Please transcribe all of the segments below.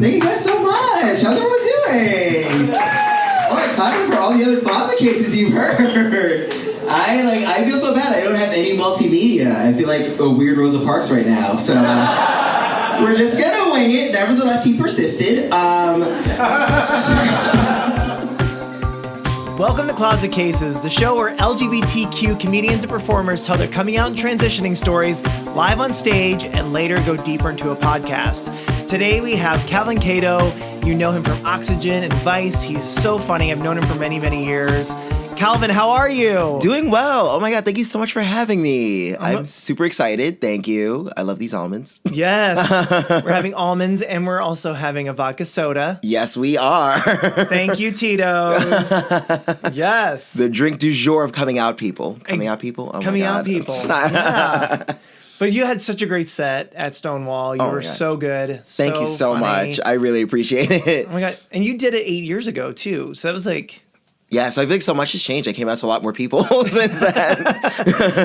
Thank you guys so much. How's everyone doing? Oh, I clapped for all the other closet cases you've heard. I feel so bad. I don't have any multimedia. I feel like a weird Rosa Parks right now. So we're just gonna wing it. Nevertheless, he persisted. Welcome to Closet Cases, the show where LGBTQ comedians and performers tell their coming out and transitioning stories live on stage and later go deeper into a podcast. Today we have Cato. You know him from Oxygen and Vice. He's so funny. I've known him for many, many years. Calvin, how are you? Doing well. Oh my God, thank you so much for having me. I'm super excited. Thank you. I love these almonds. Yes. We're having almonds and we're also having a vodka soda. Yes, we are. Thank you, Tito's. Yes. The drink du jour of coming out people. Coming out people? Oh coming my God. out people. Yeah. But you had such a great set at Stonewall. You were so good. Thank you so funny. much. I really appreciate it. Oh my God. And you did it 8 years ago too. So that was like... Yeah, so I feel like so much has changed. I came out to a lot more people since then.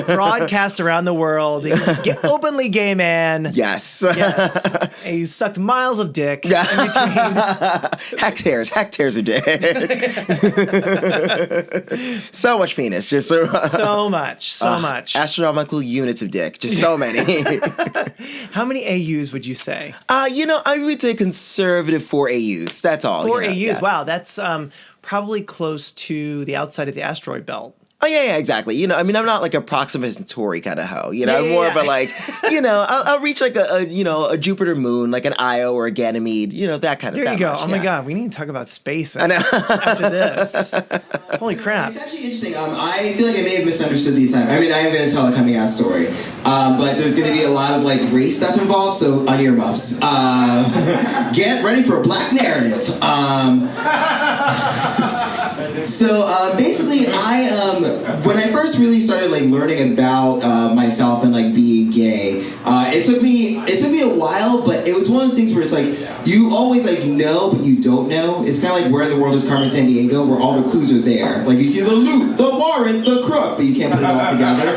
Broadcast around the world. He's an openly gay man. Yes. Yes. And he sucked miles of dick in between. Hectares of dick. So much penis. Just so much. Astronomical units of dick. Just so many. How many AUs would you say? I would say conservative 4 AUs. That's all. 4 AUs. Yeah. Wow, that's probably close to the outside of the asteroid belt. Oh, yeah, exactly. I'm not like a Proxima Centauri kind of hoe. I'm more of a like, I'll reach like a Jupiter moon, like an Io or a Ganymede, that kind of thing. There you go. Oh my God, we need to talk about space after this. Holy crap. It's actually interesting. I feel like I may have misunderstood these times. I mean, I am going to tell a coming out story. But there's going to be a lot of like race stuff involved, so on earmuffs. Get ready for a black narrative. Basically, when I first really started like learning about myself and like being gay, it took me a while, but it was one of those things where it's like you always like know, but you don't know. It's kind of like Where in the World is Carmen Sandiego, where all the clues are there. Like you see the loot, the warrant, the crook, but you can't put it all together.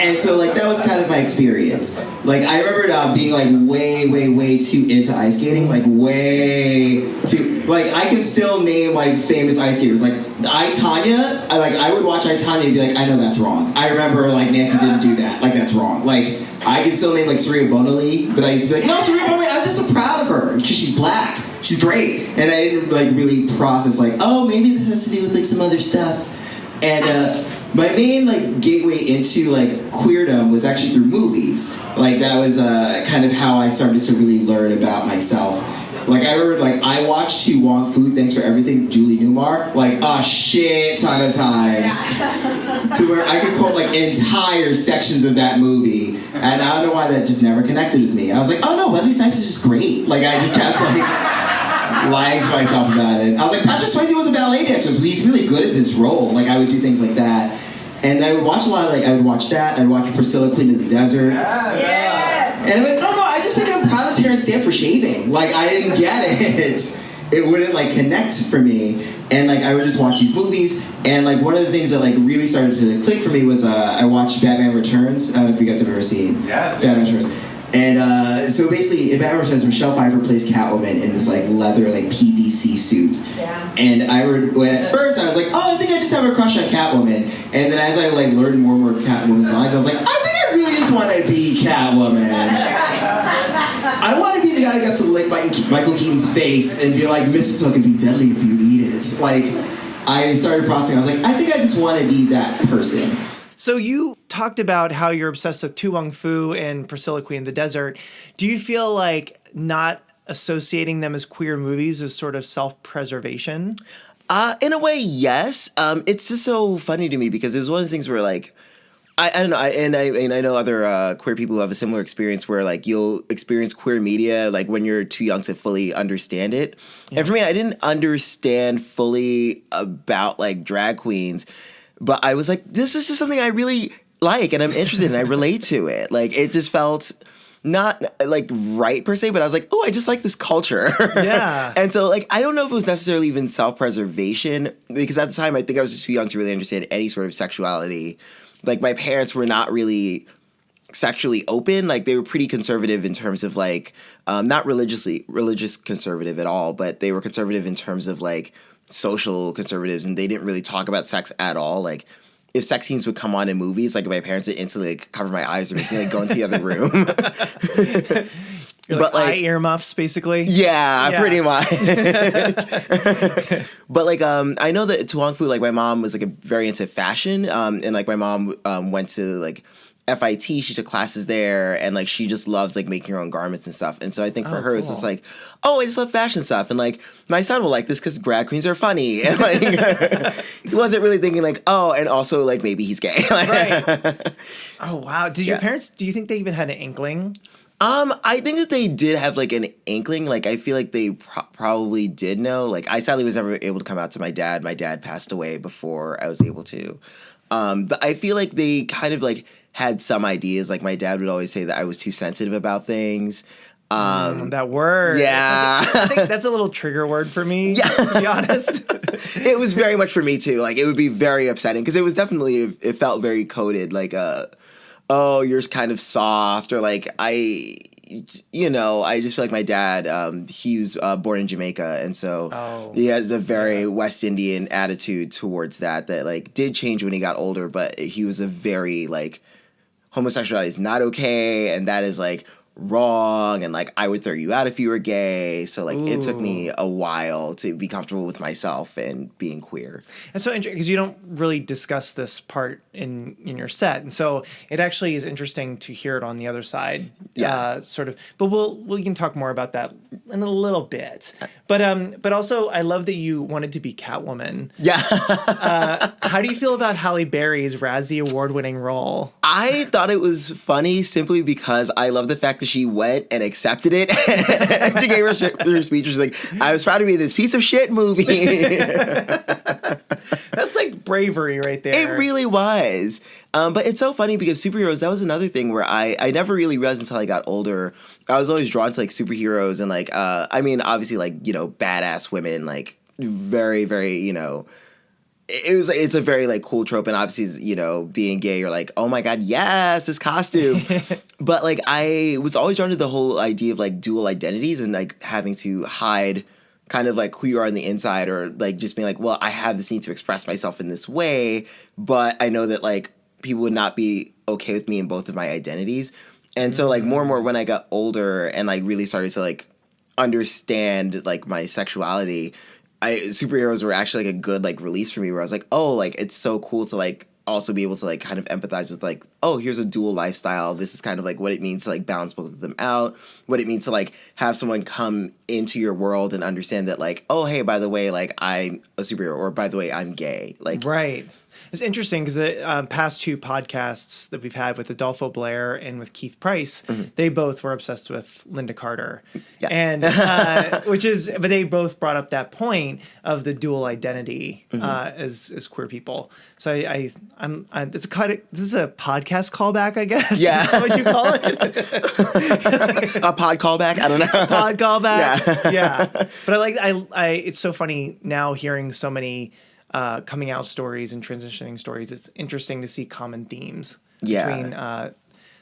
And so like that was kind of my experience. Like I remember being like way too into ice skating, like way too. Like I can still name like famous ice skaters, like Tanya. I would watch Tanya and be like, I know that's wrong. I remember like Nancy didn't do that. Like that's wrong. Like I can still name like Surya Bonali, but I used to be like, no, Surya Bonali. I'm just so proud of her because she's black. She's great, and I didn't like really process like, oh, maybe this has to do with like some other stuff. And my main like gateway into like queerdom was actually through movies. Like that was kind of how I started to really learn about myself. Like I remember, like I watched To Wong Fu, Thanks for Everything, Julie Newmar, like a shit ton of times, to where I could quote like entire sections of that movie, and I don't know why that just never connected with me. I was like, oh no, Wesley Snipes is just great. Like I just kept like lying to myself about it. I was like, Patrick Swayze was a ballet dancer, so he's really good at this role. Like I would do things like that, and I would watch a lot of like I would watch that. I'd watch Priscilla, Queen of the Desert. Yes. And I'm like, no, I just think I'm proud of Terrence Stamp for shaving. Like, I didn't get it. It wouldn't, like, connect for me. And, like, I would just watch these movies. And, like, one of the things that, like, really started to click for me was I watched Batman Returns. I don't know if you guys have ever seen Batman Returns. And so basically, in Batman Returns, Michelle Pfeiffer plays Catwoman in this, like, leather, like, PVC suit. Yeah. And at first, I was like, oh, I think I just have a crush on Catwoman. And then as I, like, learned more and more Catwoman's lines, I was like, I think I really just want to be Catwoman. I want to be the guy who got to lick Michael Keaton's face and be like, Mrs. Hook can be deadly if you eat it. Like, I started processing. I was like, I think I just want to be that person. So you talked about how you're obsessed with To Wong Fu and Priscilla, Queen of the Desert. Do you feel like not associating them as queer movies is sort of self-preservation? In a way, yes. It's just so funny to me because it was one of those things where like, I don't know, I know other queer people who have a similar experience where like you'll experience queer media like when you're too young to fully understand it. Yeah. And for me, I didn't understand fully about like drag queens, but I was like, this is just something I really like and I'm interested in. I relate to it. Like it just felt not like right per se, but I was like, oh, I just like this culture. Yeah. And so like, I don't know if it was necessarily even self-preservation because at the time I think I was just too young to really understand any sort of sexuality. Like my parents were not really sexually open. Like they were pretty conservative in terms of like not religious conservative at all, but they were conservative in terms of like social conservatives, and they didn't really talk about sex at all. Like if sex scenes would come on in movies, like my parents would instantly like cover my eyes or make me like go into the other room. You're but like eye earmuffs, basically. Yeah, pretty much. But like, I know that Tuong Fu, like my mom was like very into fashion, and like my mom went to like FIT. She took classes there, and like she just loves like making her own garments and stuff. And so I think for her, it's just like, oh, I just love fashion stuff, and like my son will like this because drag queens are funny, and like he wasn't really thinking like, oh, and also like maybe he's gay. Right. Oh wow! Did your parents? Do you think they even had an inkling? I think that they did have like an inkling. Like I feel like they probably did know. Like I sadly was never able to come out to my dad. My dad passed away before I was able to. But I feel like they kind of like had some ideas. Like my dad would always say that I was too sensitive about things. That word. Yeah. I think that's a little trigger word for me, to be honest. It was very much for me too. Like it would be very upsetting because it was definitely, it felt very coded. Like, oh, you're kind of soft, or like I just feel like my dad, he was born in Jamaica, and so he has a very West Indian attitude towards that like did change when he got older, but he was a very like homosexuality is not okay, and that is like wrong, and like I would throw you out if you were gay. So like it took me a while to be comfortable with myself and being queer. And so because you don't really discuss this part in your set, and so it actually is interesting to hear it on the other side. Sort of. But we can talk more about that in a little bit. But also I love that you wanted to be Catwoman. Yeah. How do you feel about Halle Berry's Razzie Award-winning role? I thought it was funny simply because I love the fact that she went and accepted it. She gave her speech. She's like, I was proud to be in this piece of shit movie. That's like bravery right there. It really was. But it's so funny because superheroes, that was another thing where I never really realized until I got older. I was always drawn to like superheroes and like, I mean, obviously like, badass women, like very, very, it's a very like cool trope, and obviously, being gay, you're like, oh my god, yes, this costume. But like I was always drawn to the whole idea of like dual identities and like having to hide kind of like who you are on the inside, or like just being like, well, I have this need to express myself in this way, but I know that like people would not be okay with me in both of my identities. And so like more and more when I got older and like really started to like understand like my sexuality, superheroes were actually like a good like release for me, where I was like, oh, like it's so cool to like also be able to like kind of empathize with like, oh, here's a dual lifestyle. This is kind of like what it means to like balance both of them out, what it means to like have someone come into your world and understand that like, oh, hey, by the way, like I'm a superhero, or by the way, I'm gay. Like, right. It's interesting because the past two podcasts that we've had with Adolfo Blair and with Keith Price, they both were obsessed with Linda Carter, and but they both brought up that point of the dual identity as queer people. So I'm this is a podcast callback, I guess. Yeah, is that what you call it? A pod callback? I don't know. Pod callback. Yeah. But I it's so funny now hearing so many coming out stories and transitioning stories. It's interesting to see common themes between.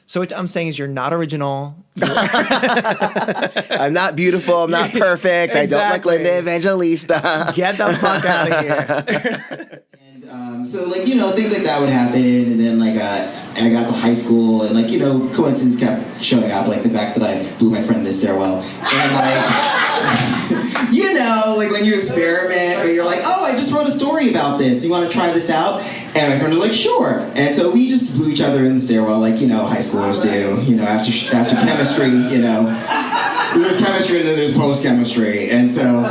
So what I'm saying is you're not original. I'm not beautiful. I'm not perfect. Exactly. I don't like Linda Evangelista. Get the fuck out of here. And so like things like that would happen, and then like I got to high school, and like coincidences kept showing up, like the fact that I blew my friend in the stairwell, and like. Like when you experiment, or you're like, oh, I just wrote a story about this. You want to try this out? And my friend was like, sure. And so we just blew each other in the stairwell, like high schoolers do. After chemistry, there's chemistry and then there's post chemistry, and so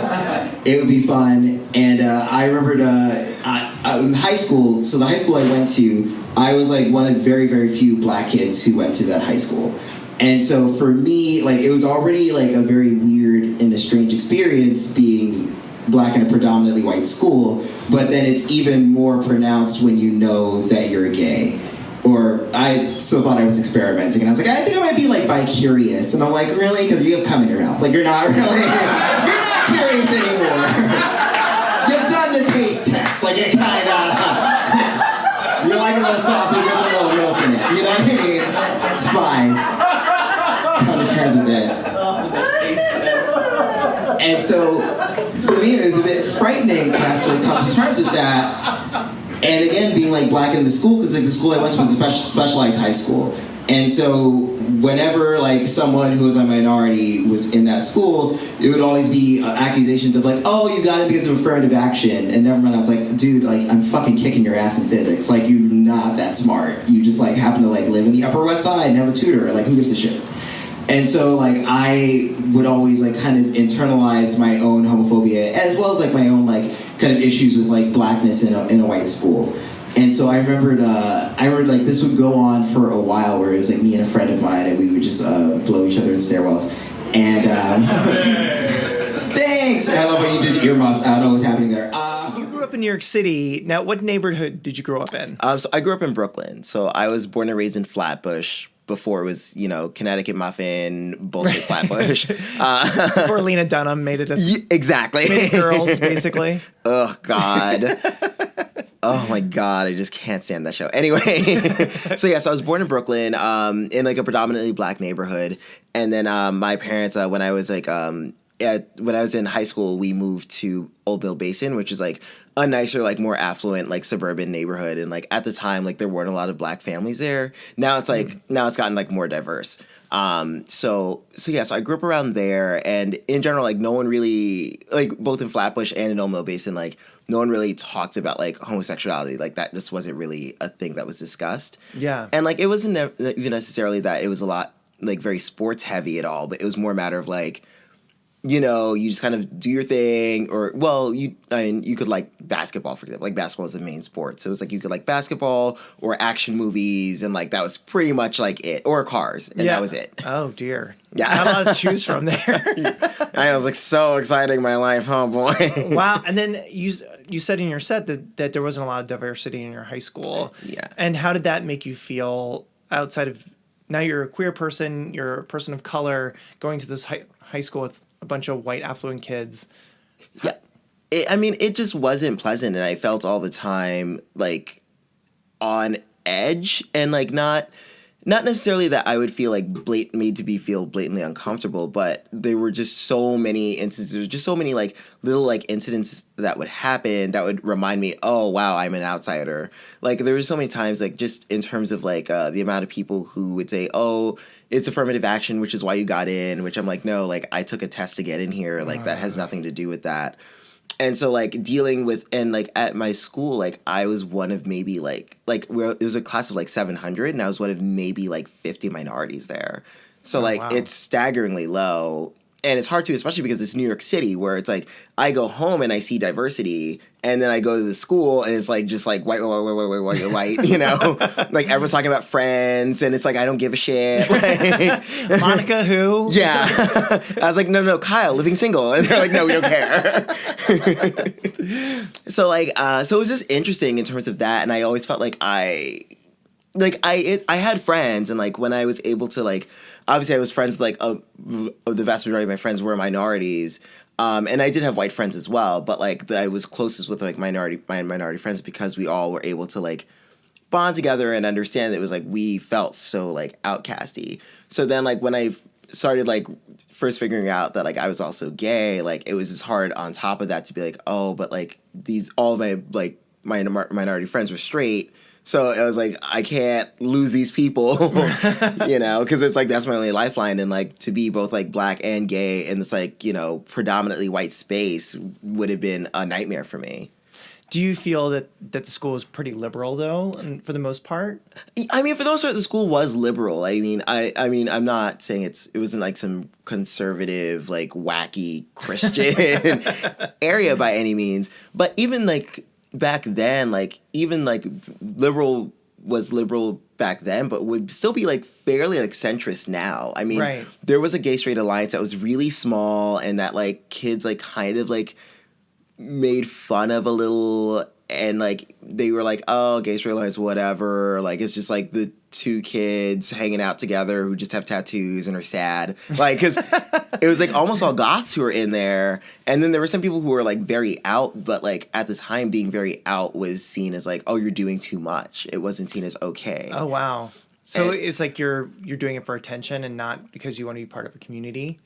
it would be fun. And I remembered in high school. So the high school I went to, I was like one of very, very few black kids who went to that high school. And so for me, like, it was already like a very weird and a strange experience being black in a predominantly white school, but then it's even more pronounced when you know that you're gay. Or I still thought I was experimenting, and I was like, I think I might be like bi-curious. And I'm like, really? Because you have cum in your mouth. Like, you're not really, you're not curious anymore. You've done the taste test. Like, it kind of, you like a little sausage with a little milk in it. You know what I mean? fine. Come to terms with it. And so, for me, it was a bit frightening to actually come to terms with that. And again, being like black in the school, because like the school I went to was a specialized high school. And so whenever like someone who was a minority was in that school, it would always be accusations of like, oh, you got it because of affirmative action. And never mind, I was like, dude, like I'm fucking kicking your ass in physics. Like you're not that smart. You just like happen to like live in the Upper West Side, never tutor. Like who gives a shit? And so like I would always like kind of internalize my own homophobia as well as like my own like kind of issues with like blackness in a white school. And so I remembered like this would go on for a while where it was like me and a friend of mine and we would just blow each other in stairwells. And thanks! And I love when you did earmuffs. I don't know what's happening there. You grew up in New York City. Now, what neighborhood did you grow up in? So I grew up in Brooklyn. So I was born and raised in Flatbush before it was, Connecticut muffin, bullshit Flatbush. Before Lena Dunham made it exactly. Made it girls, basically. Oh, God. Oh my God, I just can't stand that show. Anyway, so I was born in Brooklyn, in like a predominantly black neighborhood, and then my parents, when I was like, when I was in high school, we moved to Old Mill Basin, which is like a nicer, like more affluent, like suburban neighborhood, and like at the time, like there weren't a lot of black families there. Now it's like now it's gotten like more diverse. So I grew up around there, and in general, like no one really, like both in Flatbush and in Old Mill Basin, like no one really talked about like homosexuality. Like that just wasn't really a thing that was discussed. Yeah. And like it wasn't even necessarily that it was a lot like very sports heavy at all, but it was more a matter of like, you just kind of do your thing, or you could like basketball, for example. Like basketball is the main sport, so it was like you could like basketball or action movies, and like that was pretty much like it, or cars, and that was it. Oh dear. Yeah, not a lot to choose from there. I was like so exciting my life, oh boy. Wow. And then you said in your set that there wasn't a lot of diversity in your high school. Yeah. And how did that make you feel outside of, now you're a queer person, you're a person of color, going to this high school with a bunch of white affluent kids? Yeah. It just wasn't pleasant, and I felt all the time like on edge, and like not necessarily that I would feel like made to feel blatantly uncomfortable, but there were just so many instances, there were just so many like little like incidents that would happen that would remind me, oh wow, I'm an outsider. Like there were so many times, like just in terms of like the amount of people who would say, oh, it's affirmative action, which is why you got in, which I'm like, no, like I took a test to get in here, like that has nothing to do with that. And so like dealing with, and like at my school, like I was one of maybe like it was a class of like 700, and I was one of maybe like 50 minorities there. So It's staggeringly low. And it's hard to, especially because it's New York City, where it's like I go home and I see diversity, and then I go to the school and it's like just like white, like everyone's talking about Friends, and it's like I don't give a shit. Like, Monica who? Yeah. I was like, no, Kyle, living single, and they're like, no, we don't care. So it was just interesting in terms of that, and I always felt like I had friends, and like when I was able to like. Obviously, I was friends with, the vast majority of my friends were minorities, and I did have white friends as well. But like, I was closest with like my minority friends because we all were able to like bond together and understand that it was like we felt so like outcasty. So then, like when I started like first figuring out that like I was also gay, like it was just hard on top of that to be like, oh, but like all of my like my minority friends were straight. So I was like, I can't lose these people, because it's like that's my only lifeline. And like to be both like black and gay in this like, predominantly white space would have been a nightmare for me. Do you feel that the school is pretty liberal though, and for the most part? I mean, for the most part, the school was liberal. I mean, I'm not saying it wasn't like some conservative, like wacky Christian area by any means, but even like. Back then, like, even, like, liberal was liberal back then, but would still be, like, fairly, like, centrist now. I mean, There was a gay-straight alliance that was really small, and that, like, kids, like, kind of, like, made fun of a little, and, like, they were like, oh, gay-straight alliance, whatever. Like, it's just, like, the two kids hanging out together who just have tattoos and are sad. Like, because it was, like, almost all goths who were in there. And then there were some people who were, like, very out, but, like, at the time being very out was seen as, like, oh, you're doing too much. It wasn't seen as okay. Oh, wow. So it's like you're doing it for attention and not because you want to be part of a community?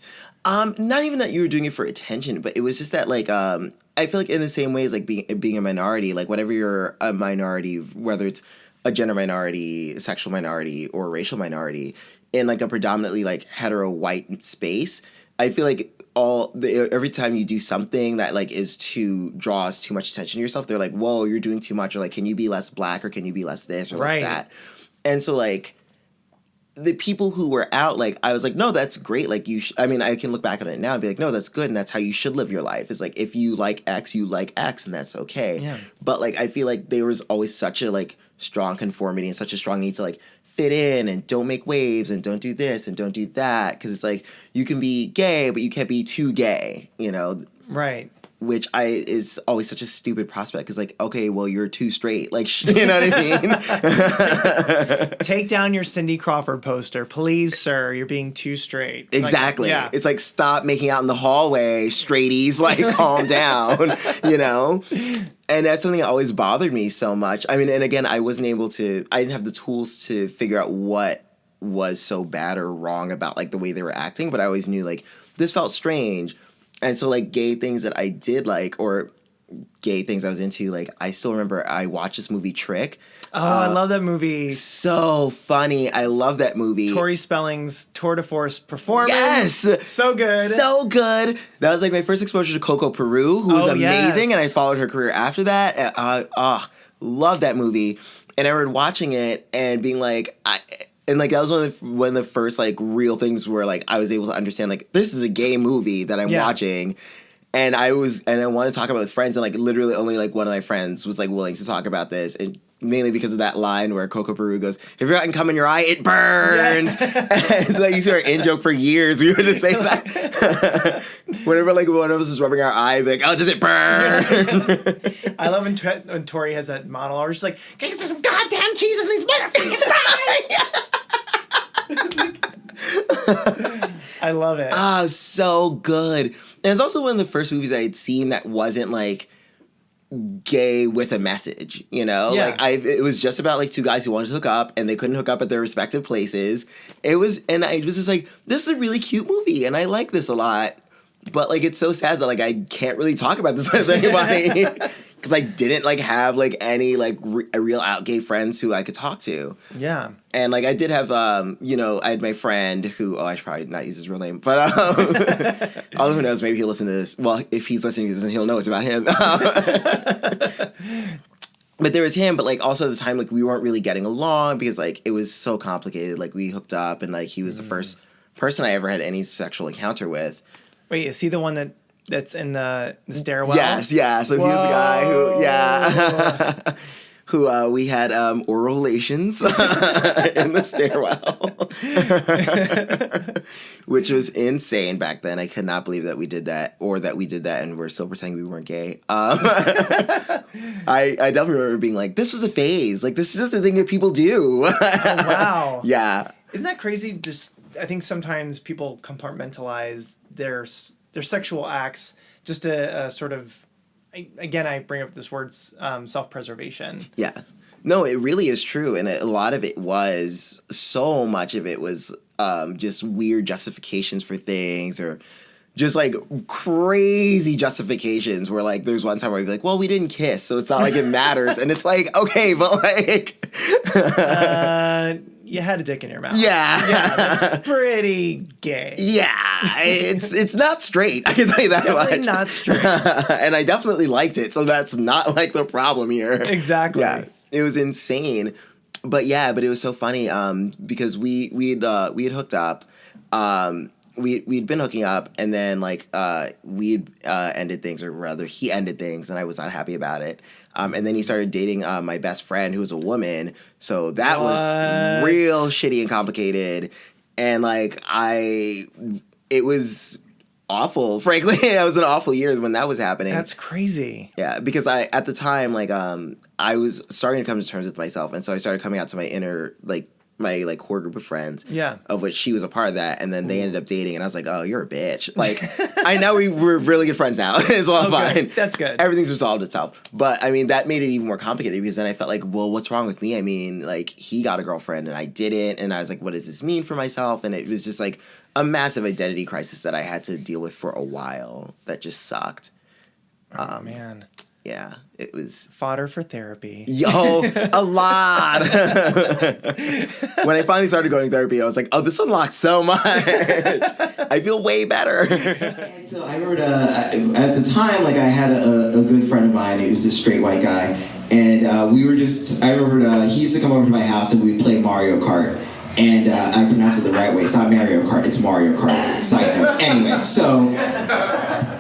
Not even that you were doing it for attention, but it was just that like I feel like in the same way as like being a minority, like whenever you're a minority, whether it's a gender minority, a sexual minority, or a racial minority, in like a predominantly like hetero white space, I feel like every time you do something that like draws too much attention to yourself, they're like, whoa, you're doing too much, or like, can you be less black, or can you be less this or less that? And so like the people who were out, like I was like, no, that's great. Like I mean, I can look back on it now and be like, no, that's good, and that's how you should live your life. It's like if you like X, you like X, and that's okay. Yeah. But like I feel like there was always such a like strong conformity and such a strong need to like fit in and don't make waves and don't do this and don't do that, because it's like you can be gay but you can't be too gay, you know? Right. Which is always such a stupid prospect, because like, okay, well, you're too straight, like, you know what I mean? Take down your Cindy Crawford poster, please, sir. You're being too straight. Exactly. Like, yeah. It's like, stop making out in the hallway, straighties, like calm down, you know? And that's something that always bothered me so much. I mean, and again, I didn't have the tools to figure out what was so bad or wrong about like the way they were acting, but I always knew like this felt strange. And so like gay things that I did like, or gay things I was into, like I still remember I watched this movie Trick. Oh, I love that movie. So funny. I love that movie. Tori Spelling's tour de force performance. Yes! So good. So good. That was like my first exposure to Coco Peru, who was amazing, yes. and I followed her career after that. Love that movie. And I remember watching it and being like, and like that was one of the first like real things where like I was able to understand like this is a gay movie that I'm watching. And I wanted to talk about it with friends, and like literally only like one of my friends was like willing to talk about this, and mainly because of that line where Coco Peru goes, "If you're not cum in your eye, it burns." Yeah. And so that used to be our in joke for years. We would just say that whenever like one of us was rubbing our eye, be like, "Oh, does it burn?" I love when Tori has that monologue. She's like, "Can you get some goddamn cheese in these motherfucking fries?" I love it. So good. And it's also one of the first movies I had seen that wasn't like gay with a message, you know? Yeah. Like it was just about like two guys who wanted to hook up and they couldn't hook up at their respective places. I was just like, this is a really cute movie and I like this a lot. But like it's so sad that like I can't really talk about this with anybody. Because I didn't like have like any like real out gay friends who I could talk to. Yeah. And like I did have I had my friend who I should probably not use his real name, but although who knows, maybe he'll listen to this. Well, if he's listening to this, then he'll know it's about him. But there was him, but like also at the time like we weren't really getting along because like it was so complicated. Like we hooked up and like he was the first person I ever had any sexual encounter with. Wait, is he the one that's in the stairwell? Yes, yeah. So he was the guy who we had oral relations in the stairwell, which was insane back then. I could not believe that we did that, or that we did that and we're still pretending we weren't gay. I definitely remember being like, this was a phase. Like, this is just the thing that people do. Oh, wow. Yeah. Isn't that crazy? Just, I think sometimes people compartmentalize their sexual acts just to sort of, again, I bring up this word, self-preservation. Yeah. No, it really is true. And a lot of it was, so much of it was just weird justifications for things, or just like crazy justifications where like there's one time where I'd be like, well, we didn't kiss, so it's not like it matters. And it's like, okay, but like... you had a dick in your mouth. Yeah. Yeah, that's pretty gay. Yeah, it's not straight. I can tell you that definitely much. Not straight. And I definitely liked it, so that's not like the problem here. Exactly. Yeah, it was insane. But it was so funny because we'd hooked up. We'd been hooking up, and then like we'd ended things, or rather he ended things, and I was not happy about it. And then he started dating my best friend, who was a woman. So that was real shitty and complicated. And like it was awful. Frankly, it was an awful year when that was happening. That's crazy. Yeah, because at the time, like I was starting to come to terms with myself, and so I started coming out to my inner like my like core group of friends. Yeah. Of which she was a part of that, and then they ended up dating, and I was like, oh, you're a bitch. Like, I know we're really good friends now. It's all fine. That's good. Everything's resolved itself. But I mean, that made it even more complicated because then I felt like, well, what's wrong with me? I mean, like, he got a girlfriend and I didn't, and I was like, what does this mean for myself? And it was just like a massive identity crisis that I had to deal with for a while. That just sucked. Oh man. Yeah, it was Fodder for therapy. Yo, a lot. When I finally started going to therapy, I was like, oh, this unlocked so much. I feel way better. And so I remember at the time, like I had a good friend of mine. He was this straight white guy, and I remember he used to come over to my house and we'd play Mario Kart. And I pronounce it the right way. It's not Mario Kart, it's Mario Kart. Side note. Anyway, so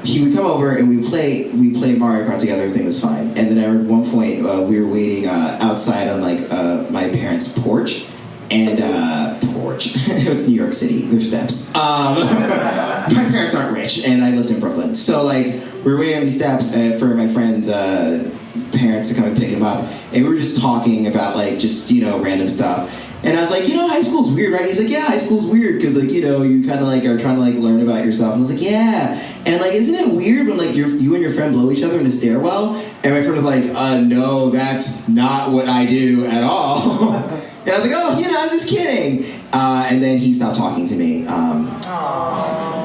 he would come over and we play Mario Kart together. Everything was fine. And then at one point we were waiting outside on like my parents' porch. And it was New York City. There's steps. My parents aren't rich, and I lived in Brooklyn. So like we were waiting on these steps for my friend's parents to come and pick him up, and we were just talking about like just random stuff. And I was like, high school's weird, right? And he's like, yeah, high school's weird because like you kind of like are trying to like learn about yourself. And I was like, yeah. And like, isn't it weird when like you and your friend blow each other in a stairwell? And my friend was like, no, that's not what I do at all. And I was like, oh, I was just kidding. And then he stopped talking to me.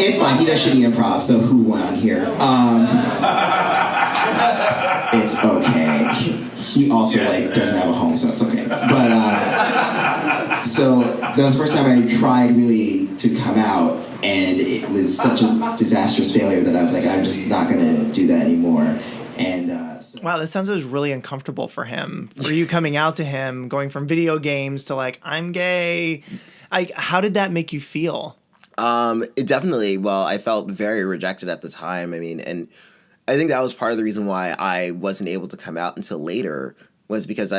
It's fine. He does shitty improv, so who won here? It's okay. He also doesn't have a home, so it's okay. But so that was the first time I tried really to come out, and it was such a disastrous failure that I was like, I'm just not gonna do that anymore. And wow, this sounds like it was really uncomfortable for him. For you coming out to him, going from video games to like, I'm gay. How did that make you feel? It definitely, I felt very rejected at the time. I mean, and I think that was part of the reason why I wasn't able to come out until later, was because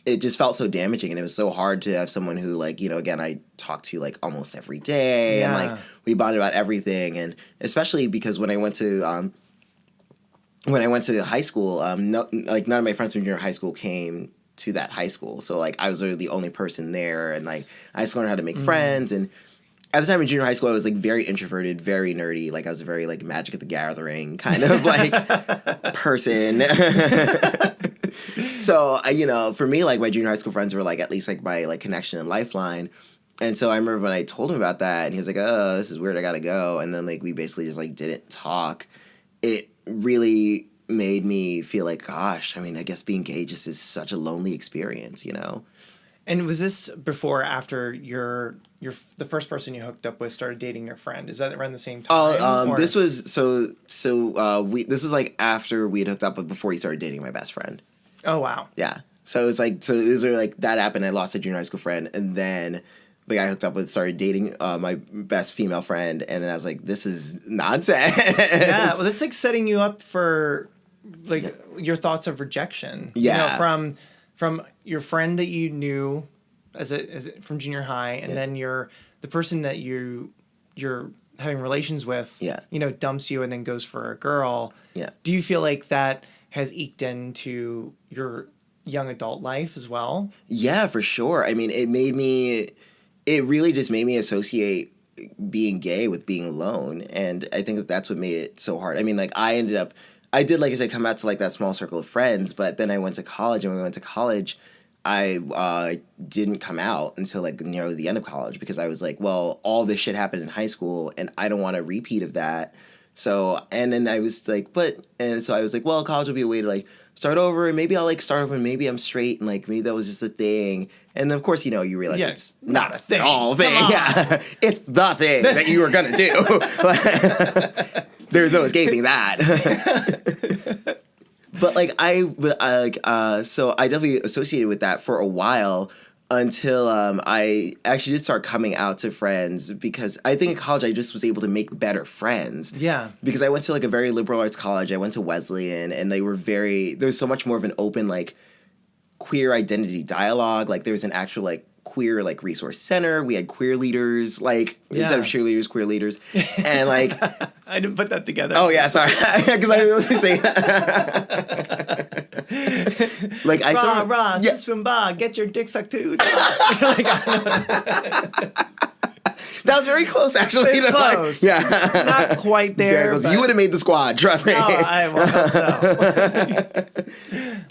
it just felt so damaging, and it was so hard to have someone who again, I talked to like almost every day, and like we bonded about everything. And especially because when I went to high school, none of my friends from junior high school came to that high school. So like I was literally the only person there, and like I just learned how to make friends. And at the time in junior high school, I was like very introverted, very nerdy. Like I was a very like Magic at the Gathering kind of like person. So for me, like my junior high school friends were like at least like my like connection and lifeline. And so I remember when I told him about that, and he was like, oh, this is weird, I gotta go. And then like we basically just like didn't talk. It really made me feel like, gosh, I mean, I guess being gay just is such a lonely experience, And was this before or after the first person you hooked up with started dating your friend? Is that around the same time? This was this was like after we had hooked up, but before he started dating my best friend. Oh wow. Yeah. So it was really like that happened. I lost a junior high school friend, and then the guy I hooked up with started dating my best female friend, and then I was like, this is nonsense. Yeah, well, that's like setting you up for like your thoughts of rejection. Yeah. From your friend that you knew as from junior high, and then the person that you're having relations with, dumps you and then goes for a girl. Yeah. Do you feel like that has eked into your young adult life as well? Yeah, for sure. I mean, it really just made me associate being gay with being alone. And I think that's what made it so hard. I mean, like I did, like I said, come out to like that small circle of friends, but then I went to college, and when we went to college, I didn't come out until like nearly the end of college, because I was like, well, all this shit happened in high school and I don't want a repeat of that. So, and then I was like, so I was like, well, college will be a way to like start over, and maybe I'll like start over and maybe I'm straight, and like maybe that was just a thing. And then of course, you realize it's not a thing. All thing. Yeah. It's the thing that you were going to do. There's no escaping that. But so I definitely associated with that for a while, until I actually did start coming out to friends, because I think in college I just was able to make better friends. Yeah. Because I went to like a very liberal arts college. I went to Wesleyan, and there's so much more of an open like queer identity dialogue. Like there was an actual like queer like resource center. We had queer leaders, like instead of cheerleaders, queer leaders, and like I didn't put that together. Oh yeah, sorry, because I was saying like I saw get your dick sucked too. That was very close, actually. It's close. Not quite there. You would have made the squad, trust me. Oh, I hope so.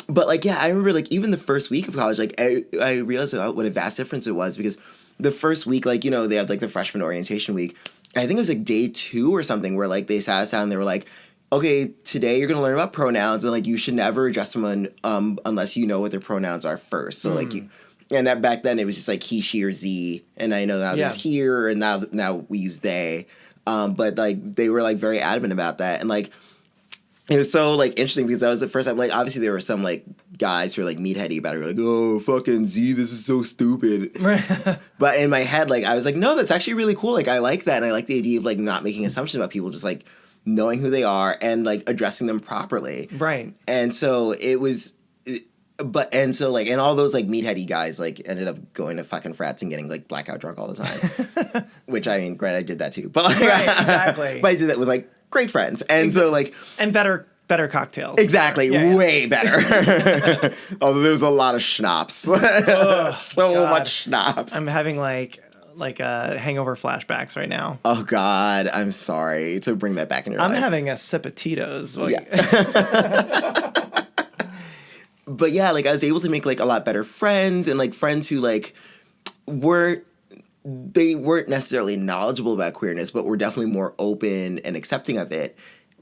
But, like, yeah, I remember, like, even the first week of college, like, I realized what a vast difference it was because the first week, like, you know, they had, like, the freshman orientation week. I think it was, like, day 2 or something where, like, they sat us down and they were like, okay, today you're going to learn about pronouns and, like, you should never address someone unless you know what their pronouns are first. So, like, and that back then it was just like he, she, or Z, and I know now there's here, and now we use they, but like they were like very adamant about that, and like it was so like interesting because that was the first time. Like obviously there were some like guys who were like meatheady about it, were like, oh fucking Z, this is so stupid. But in my head, like I was like, no, that's actually really cool. Like I like that, and I like the idea of like not making assumptions about people, just like knowing who they are and like addressing them properly. Right. And so it was. And all those like meatheady guys like ended up going to fucking frats and getting like blackout drunk all the time. Which I mean, granted, I did that too, but like, right, exactly. But I did that with like great friends, and so like and better cocktails. Exactly, way better. Although there was a lot of schnapps, so much schnapps. I'm having like hangover flashbacks right now. Oh God, I'm sorry to bring that back in your life. I'm having a sip of Tito's. But yeah, like I was able to make like a lot better friends and like friends who like weren't necessarily knowledgeable about queerness, but were definitely more open and accepting of it.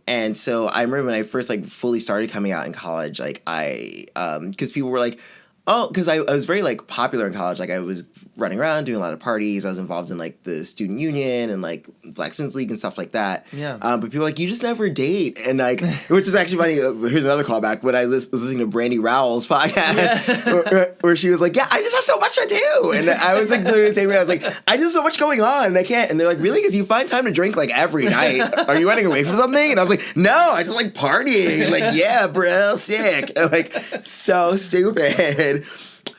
And so I remember when I first like fully started coming out in college, like I because people were like, oh, because I was very like popular in college. Like I was running around doing a lot of parties. I was involved in like the student union and like Black Students League and stuff like that. Yeah. But people were like, you just never date, and like, which is actually funny. Here's another callback. When I was listening to Brandy Rowell's podcast, where she was like, yeah, I just have so much to do, and I was like literally saying, I was like, I just have so much going on, and I can't. And they're like, really? Because you find time to drink like every night. Are you running away from something? And I was like, no, I just like partying. Like, yeah, bro, sick. And, like, so stupid.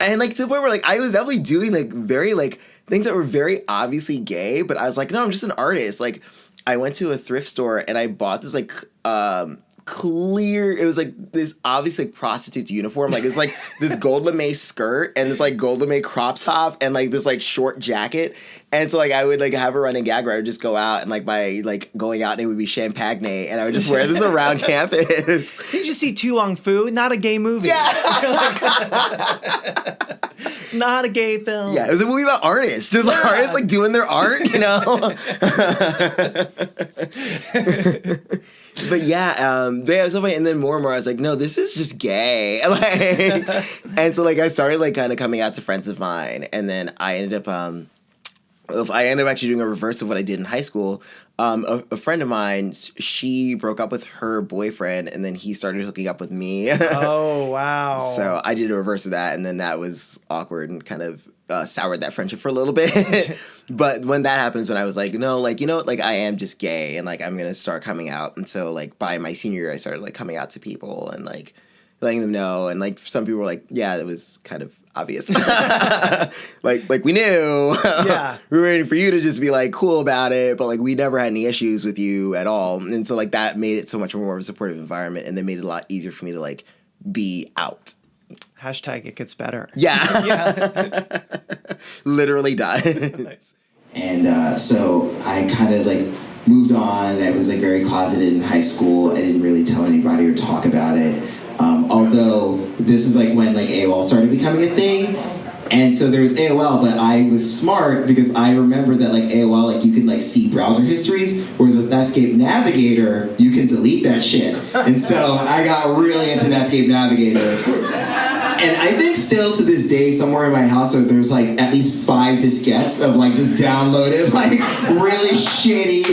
And, like, to the point where, like, I was definitely doing, like, very, like, things that were very obviously gay, but I was like, no, I'm just an artist. Like, I went to a thrift store and I bought this, like, clear, it was, like, this obvious, like, prostitute's uniform. Like, it's, like, this gold lame skirt and this, like, gold lame crop top and, like, this, like, short jacket. And so, like, I would, like, have a running gag where I would just go out and, like, by, like, going out and it would be champagne and I would just wear this around campus. Did you see Tu Wong Fu? Not a gay movie. Yeah. Not a gay film. Yeah, it was a movie about artists. Just like artists, like, doing their art, you know? But yeah, it was so funny. And then more and more, I was like, no, this is just gay. Like, and so, like, I started, like, kind of coming out to friends of mine. And then I ended up actually doing a reverse of what I did in high school. A friend of mine, she broke up with her boyfriend, and then he started hooking up with me. Oh, wow. So I did a reverse of that, and then that was awkward and kind of soured that friendship for a little bit. But when that happens, when I was like, no, like, you know, like, I am just gay, and, like, I'm going to start coming out. And so, like, by my senior year, I started, like, coming out to people and, like, letting them know. And, like, some people were like, yeah, that was kind of obvious. like we knew. Yeah. We were waiting for you to just be like cool about it, but like we never had any issues with you at all. And so like that made it so much more of a supportive environment, and then made it a lot easier for me to like be out. Hashtag it gets better. Yeah. Yeah. Literally died. Nice. And so I kind of like moved on. I was like very closeted in high school. I didn't really tell anybody or talk about it. Although this is like when like AOL started becoming a thing. And so there was AOL, but I was smart because I remember that like AOL, like you can like see browser histories, whereas with Netscape Navigator, you can delete that shit. And so I got really into Netscape Navigator. And I think still to this day, somewhere in my house, there's like at least 5 diskettes of like just downloaded, like really shitty,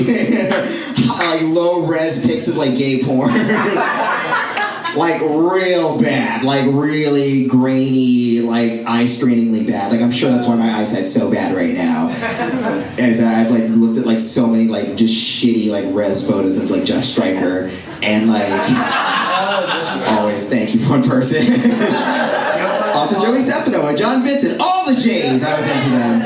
like low res pics of like gay porn. Like real bad, like really grainy, like eye-strainingly bad. Like I'm sure that's why my eyesight's so bad right now. As I've like looked at like so many like just shitty like res photos of like Jeff Stryker, and like always thank you one person. Also Joey Stefano and John Vincent, all the J's, I was into them.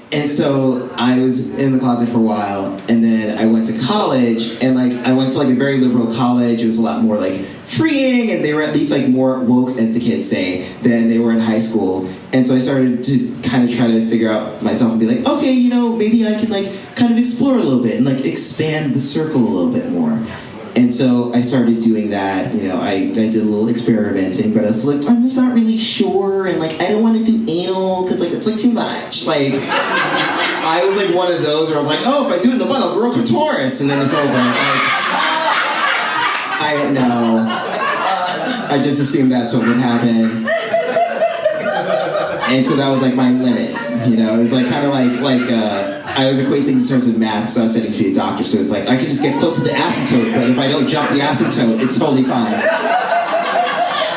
And so I was in the closet for a while, and then I went to college, and like I went to like a very liberal college. It was a lot more like freeing, and they were at least like more woke, as the kids say, than they were in high school. And so I started to kind of try to figure out myself and be like, okay, you know, maybe I can like kind of explore a little bit and like expand the circle a little bit more. And so I started doing that. You know, I did a little experimenting, but I was like, I'm just not really sure, and like I don't want to do anal because like it's like too much. Like I was like one of those where I was like, oh, if I do it in the butt, I'll grow clitoris, and then it's over. Like, I don't know. I just assumed that's what would happen, and so that was like my limit. You know, it was like kind of like I was equating things in terms of math, so I was studying to be a doctor, so it's like I can just get close to the asymptote, but if I don't jump the asymptote, it's totally fine.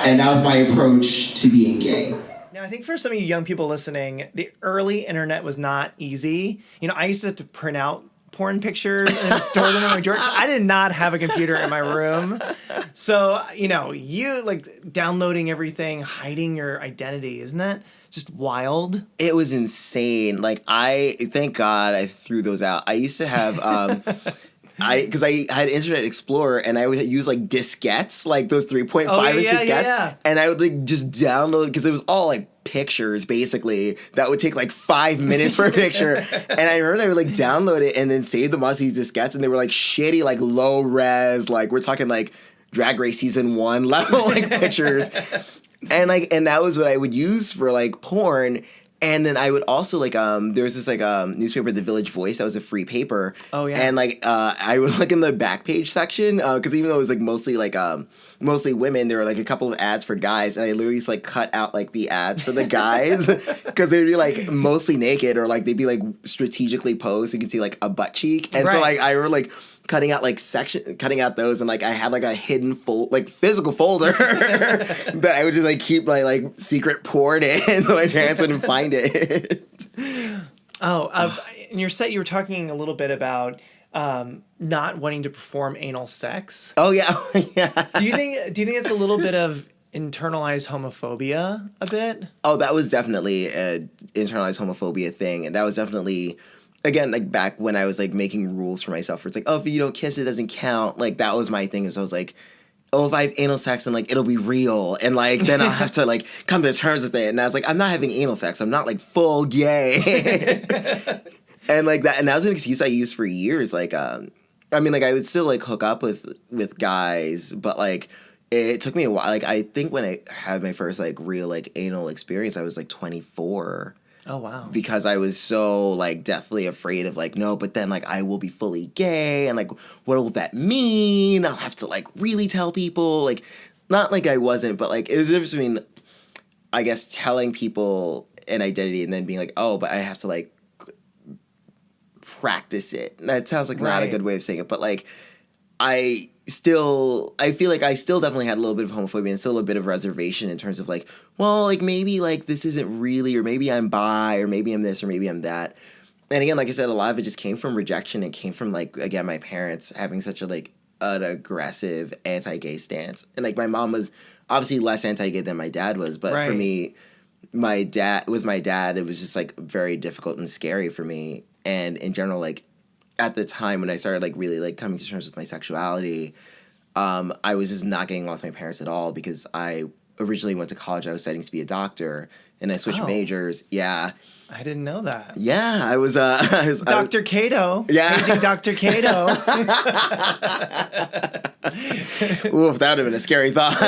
And that was my approach to being gay. Now, I think for some of you young people listening, the early internet was not easy. You know, I used to have to print out porn pictures and store them in my drawer. I did not have a computer in my room. So, you know, you like downloading everything, hiding your identity, isn't that just wild? It was insane. Like, thank God I threw those out. I used to have, because I had Internet Explorer, and I would use like diskettes, like those 3.5 inch diskettes, yeah. and I would like just download, because it was all like pictures basically that would take like 5 minutes per picture. And I remember I would like download it and then save them onto these diskettes, and they were like shitty, like low res, like we're talking like Drag Race season 1 level like pictures. And that was what I would use for like porn. And then I would also like there was this like newspaper, The Village Voice, that was a free paper. Oh yeah. And like I would look in the back page section, because even though it was like mostly women, there were like a couple of ads for guys, and I literally just like cut out like the ads for the guys because they'd be like mostly naked, or like they'd be like strategically posed so you could see like a butt cheek. And so like I remember like cutting out those, and like I had like a hidden physical folder that I would just like keep my like secret porn in so my parents wouldn't find it. In your set, you were talking a little bit about not wanting to perform anal sex. Oh yeah, yeah. Do you think it's a little bit of internalized homophobia a bit? Oh, that was definitely an internalized homophobia thing, and that was definitely, again, like back when I was like making rules for myself, where it's like, oh, if you don't kiss, it doesn't count. Like that was my thing. Is I was like, oh, if I have anal sex, then like it'll be real, and like then I'll have to like come to terms with it. And I was like, I'm not having anal sex. I'm not like full gay. And like that, and that was an excuse I used for years. Like, I mean, like I would still like hook up with guys, but like it took me a while. Like I think when I had my first like real like anal experience, I was like 24. Oh, wow. Because I was so, like, deathly afraid of, like, no, but then, like, I will be fully gay, and, like, what will that mean? I'll have to, like, really tell people. Like, not like I wasn't, but, like, it was the difference between, I guess, telling people an identity and then being like, oh, but I have to, like, practice it. And that sounds like not a good way of saying it, but, like, I feel like I still definitely had a little bit of homophobia and still a bit of reservation in terms of like, well, like maybe like this isn't really, or maybe I'm bi, or maybe I'm this, or maybe I'm that. And again, like I said, a lot of it just came from rejection. It came from like, again, my parents having such a like an aggressive anti-gay stance. And like my mom was obviously less anti-gay than my dad was, but for me, my dad, it was just like very difficult and scary for me. And in general, like, at the time when I started like really like coming to terms with my sexuality, I was just not getting along with my parents at all, because I originally went to college. I was studying to be a doctor, and I switched majors. Yeah, I didn't know that. Yeah, I was Dr. Cato. Yeah, Aging Dr. Cato. Oof, that would have been a scary thought.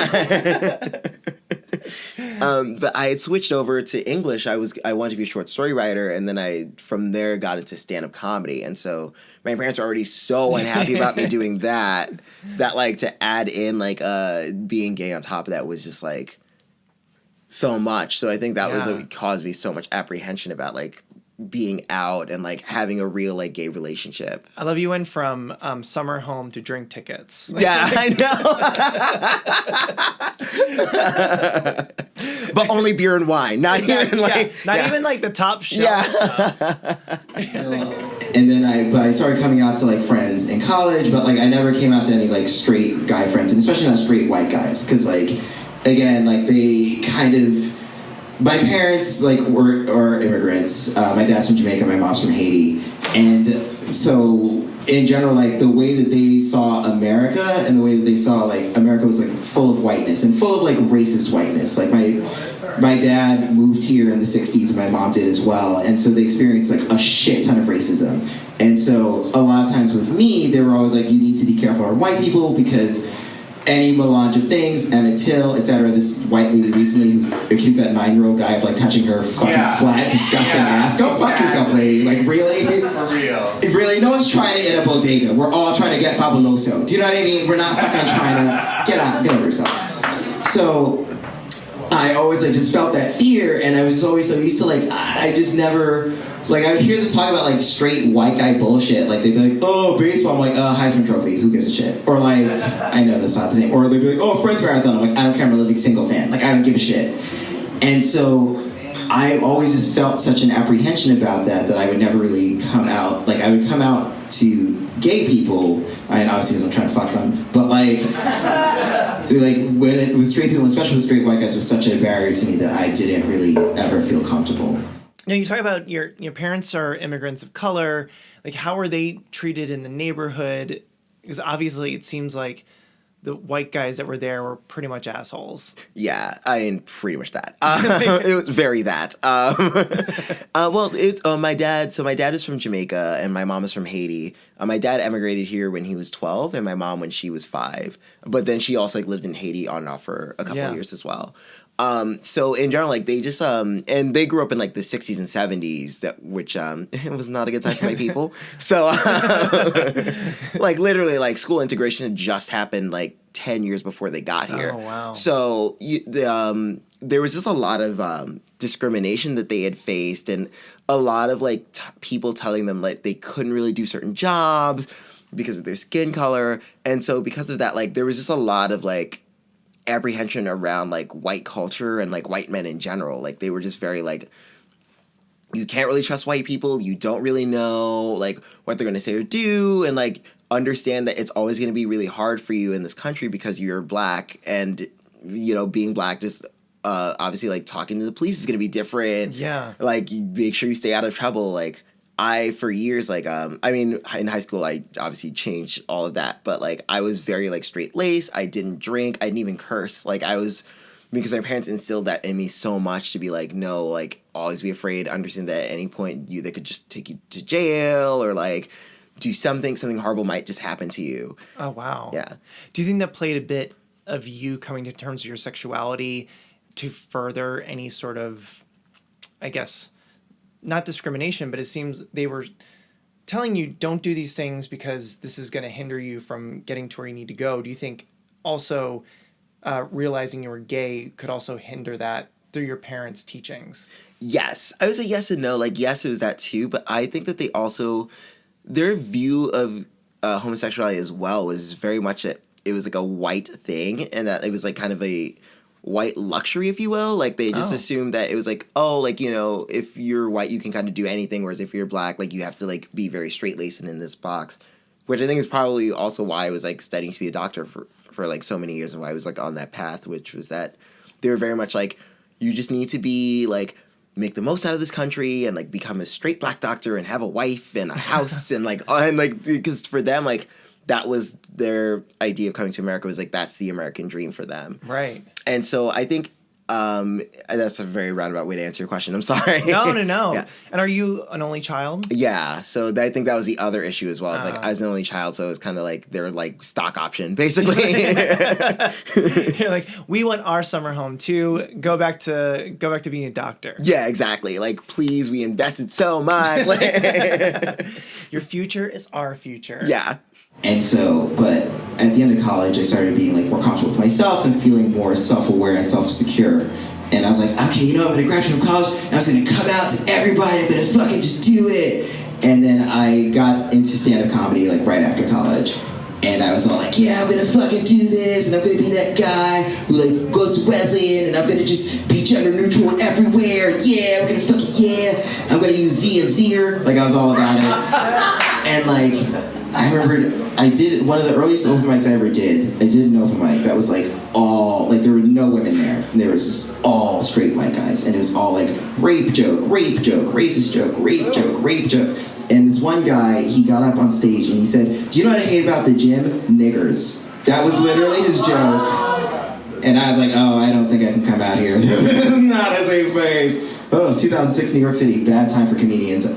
But I had switched over to English. I wanted to be a short story writer, and then I from there got into stand-up comedy. And so my parents were already so unhappy about me doing that like to add in like being gay on top of that was just like so much. So I think that was what caused me so much apprehension about like being out and like having a real like gay relationship. I love you went from summer home to drink tickets. Yeah, I know. But only beer and wine, not even like even like the top shelf stuff. And then I started coming out to like friends in college, but like I never came out to any like straight guy friends, and especially not straight white guys, because like again, like they kind of, my parents like are immigrants. My dad's from Jamaica, my mom's from Haiti, and so in general, like the way that they saw America and the way that they saw like America was like full of whiteness and full of like racist whiteness. Like my dad moved here in the 60s and my mom did as well, and so they experienced like a shit ton of racism. And so a lot of times with me, they were always like, you need to be careful around white people because any melange of things, Emmett Till, etc. This white lady recently accused that 9-year-old guy of like touching her fucking flat, disgusting ass. Go fuck yourself, lady. Like really? For real. Really, no one's trying to get a bodega. We're all trying to get fabuloso. Do you know what I mean? We're not fucking trying to get over yourself. So I always like just felt that fear, and I was just always so used to like I just never. Like, I would hear them talk about, like, straight white guy bullshit. Like, they'd be like, oh, baseball. I'm like, Heisman Trophy. Who gives a shit? Or, like, I know that's not the same. Or they'd be like, oh, Friends Marathon. I'm like, I don't care. I'm a living single fan. Like, I don't give a shit. And so I always just felt such an apprehension about that I would never really come out. Like, I would come out to gay people. I mean, obviously, I'm trying to fuck them. But, like with straight people, especially with straight white guys, was such a barrier to me that I didn't really ever feel comfortable. Now, you talk about your parents are immigrants of color. Like, how are they treated in the neighborhood? Because obviously it seems like the white guys that were there were pretty much assholes. Yeah, I mean, pretty much that. It was very that. Well, it's my dad. So my dad is from Jamaica and my mom is from Haiti. My dad emigrated here when he was 12 and my mom when she was 5. But then she also like lived in Haiti on and off for a couple of years as well. So in general, like they just, and they grew up in like the 60s and 70s, which it was not a good time for my people. So like literally like school integration had just happened like 10 years before they got here. Oh, wow. So there was just a lot of discrimination that they had faced and a lot of like people telling them like they couldn't really do certain jobs because of their skin color. And so because of that, like there was just a lot of like apprehension around like white culture and like white men in general. Like they were just very like, you can't really trust white people. You don't really know like what they're going to say or do. And like understand that it's always going to be really hard for you in this country because you're black and, you know, being black just obviously like talking to the police is going to be different. Yeah. Like you make sure you stay out of trouble. Like for years, like, I mean, in high school, I obviously changed all of that, but, like, I was very, like, straight-laced. I didn't drink. I didn't even curse. Like, because my parents instilled that in me so much to be like, no, like, always be afraid, understand that at any point they could just take you to jail or, like, do something horrible might just happen to you. Oh, wow. Yeah. Do you think that played a bit of you coming to terms with your sexuality to further any sort of, I guess, not discrimination, but it seems they were telling you don't do these things because this is going to hinder you from getting to where you need to go. Do you think also realizing you were gay could also hinder that through your parents' teachings? Yes. I would say yes and no. Like, yes, it was that too, but I think that they also, their view of homosexuality as well was very much it was like a white thing and that it was like kind of a white luxury, if you will. Like they just assumed that it was like, oh, like, you know, if you're white you can kind of do anything, whereas if you're black, like you have to like be very straight-laced and in this box, which I think is probably also why I was like studying to be a doctor for like so many years and why I was like on that path, which was that they were very much like, you just need to be like make the most out of this country and like become a straight black doctor and have a wife and a house and like because for them like that was their idea of coming to America, was like that's the American dream for them. Right. And so I think that's a very roundabout way to answer your question. I'm sorry. No. Yeah. And are you an only child? Yeah. So I think that was the other issue as well. It's like I was an only child, so it was kind of like their like stock option, basically. You're like, we want our summer home too. Go back to being a doctor. Yeah, exactly. Like, please, we invested so much. Your future is our future. Yeah. And so, but at the end of college, I started being like more comfortable with myself and feeling more self-aware and self-secure. And I was like, okay, you know, I'm gonna graduate from college and I was gonna come out to everybody. I'm gonna fucking just do it. And then I got into stand-up comedy like right after college. And I was all like, yeah, I'm gonna fucking do this, and I'm gonna be that guy who like goes to Wesleyan, and I'm gonna just be gender neutral everywhere. And yeah, I'm gonna fucking I'm gonna use Z and Zer. Like I was all about it. And like I remembered I did one of the earliest open mics I ever did. I did an open mic that was like all, like, there were no women there. And there was just all straight white guys. And it was all, like, rape joke, racist joke, rape joke. And this one guy, he got up on stage and he said, do you know what I hate about the gym? Niggers. That was literally his joke. And I was like, oh, I don't think I can come out here. This is not a safe space. Oh, 2006 New York City, bad time for comedians.